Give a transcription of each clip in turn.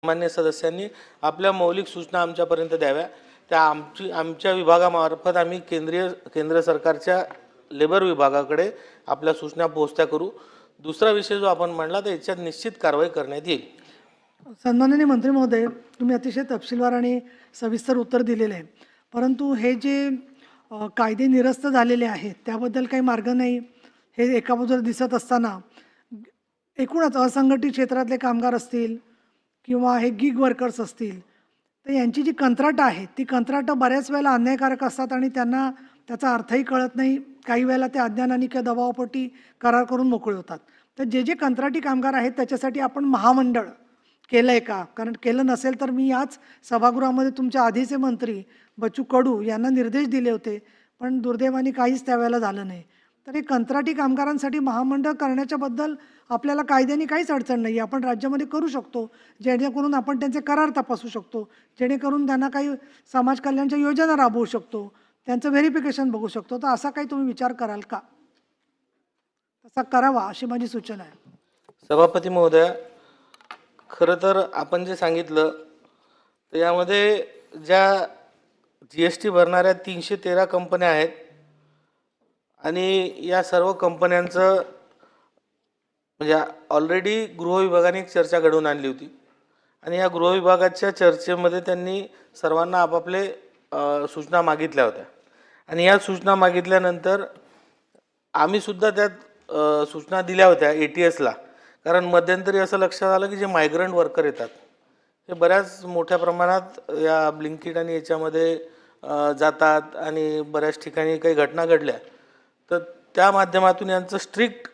मान्य सदस्यांनी आपल्या मौलिक सूचना आमच्यापर्यंत द्याव्या। त्या आमच्या विभागामार्फत आम्ही केंद्र सरकारच्या लेबर विभागाकडे आपल्या सूचना पोहोचत्या करू। दुसरा विषय जो आपण म्हणला तर याच्यात निश्चित कारवाई करण्यात येईल। सन्माननीय मंत्री महोदय, तुम्ही अतिशय तपशीलवार आणि सविस्तर उत्तर दिलेले आहे, परंतु हे जे कायदे निरस्त झालेले आहेत त्याबद्दल काही मार्ग नाही हे एका बाजूला दिसत असताना एकूणच असंघटित क्षेत्रातले कामगार असतील किंवा हे गिग वर्कर्स असतील तर यांची जी कंत्राटं आहेत ती कंत्राटं बऱ्याच वेळेला अन्यायकारक असतात आणि त्यांना त्याचा अर्थही कळत नाही। काही वेळेला ते अज्ञानाने किंवा दबावापोटी करार करून मोकळे होतात। तर जे जे कंत्राटी कामगार आहेत त्याच्यासाठी आपण महामंडळ केलं आहे का? कारण केलं नसेल तर मी याच सभागृहामध्ये तुमच्या आधीचे मंत्री बच्चू कडू यांना निर्देश दिले होते, पण दुर्दैवाने काहीच त्यावेळेला झालं नाही। तर हे कंत्राटी कामगारांसाठी महामंडळ करण्याच्याबद्दल आपल्याला कायद्याने काहीच अडचण नाही, आपण राज्यामध्ये करू शकतो, जेणेकरून आपण त्यांचे करार तपासू शकतो, जेणेकरून त्यांना काही समाज कल्याणच्या योजना राबवू शकतो, त्यांचं व्हेरिफिकेशन बघू शकतो। तर असा काही तुम्ही विचार कराल का? तसा करावा अशी माझी सूचना आहे। सभापती महोदया, खरं तर आपण जे सांगितलं तर यामध्ये ज्या GST भरणाऱ्या 313 कंपन्या आहेत आणि या सर्व कंपन्यांचं म्हणजे ऑलरेडी गृह विभागाने एक चर्चा घडवून आणली होती आणि या गृह विभागाच्या चर्चेमध्ये त्यांनी सर्वांना आपापले सूचना मागितल्या होत्या आणि या सूचना मागितल्यानंतर आम्ही सुद्धा त्यात सूचना दिल्या होत्या ATSला। कारण मध्यंतरी असं लक्षात आलं की जे मायग्रंट वर्कर येतात हे बऱ्याच मोठ्या प्रमाणात या ब्लिंकिट आणि याच्यामध्ये जातात आणि बऱ्याच ठिकाणी काही घटना घडल्या, तर त्या माध्यमातून यांचं स्ट्रिक्ट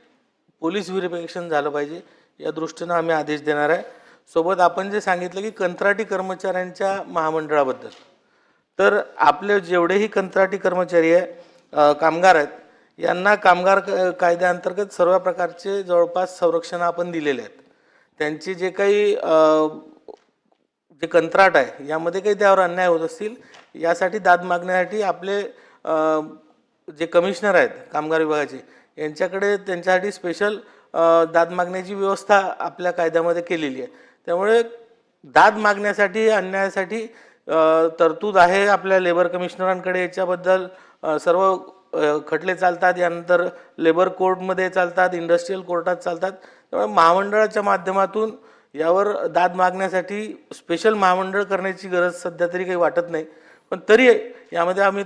पोलीस व्हेरिफिकेशन झालं पाहिजे या दृष्टीनं आम्ही आदेश देणार आहे। सोबत आपण जे सांगितलं की कंत्राटी कर्मचाऱ्यांच्या महामंडळाबद्दल, तर आपले जेवढेही कंत्राटी कर्मचारी आहे कामगार आहेत यांना कामगार कायद्याअंतर्गत सर्व प्रकारचे जवळपास संरक्षण आपण दिलेले आहेत। त्यांची जे काही जे कंत्राट आहे यामध्ये काही त्यावर अन्याय होत असतील यासाठी दाद मागण्यासाठी आपले जे कमिशनर आहेत कामगार विभागाचे यांच्याकडे त्यांच्यासाठी स्पेशल दाद मागण्याची व्यवस्था आपल्या कायद्यामध्ये केलेली आहे। त्यामुळे दाद मागण्यासाठी अन्यायासाठी तरतूद आहे आपल्या लेबर कमिशनरांकडे। याच्याबद्दल सर्व खटले चालतात, यानंतर लेबर कोर्टमध्ये चालतात, इंडस्ट्रियल कोर्टात चालतात। त्यामुळे महामंडळाच्या माध्यमातून यावर दाद मागण्यासाठी स्पेशल महामंडळ करण्याची गरज सध्या तरी काही वाटत नाही, पण तरी यामध्ये आम्ही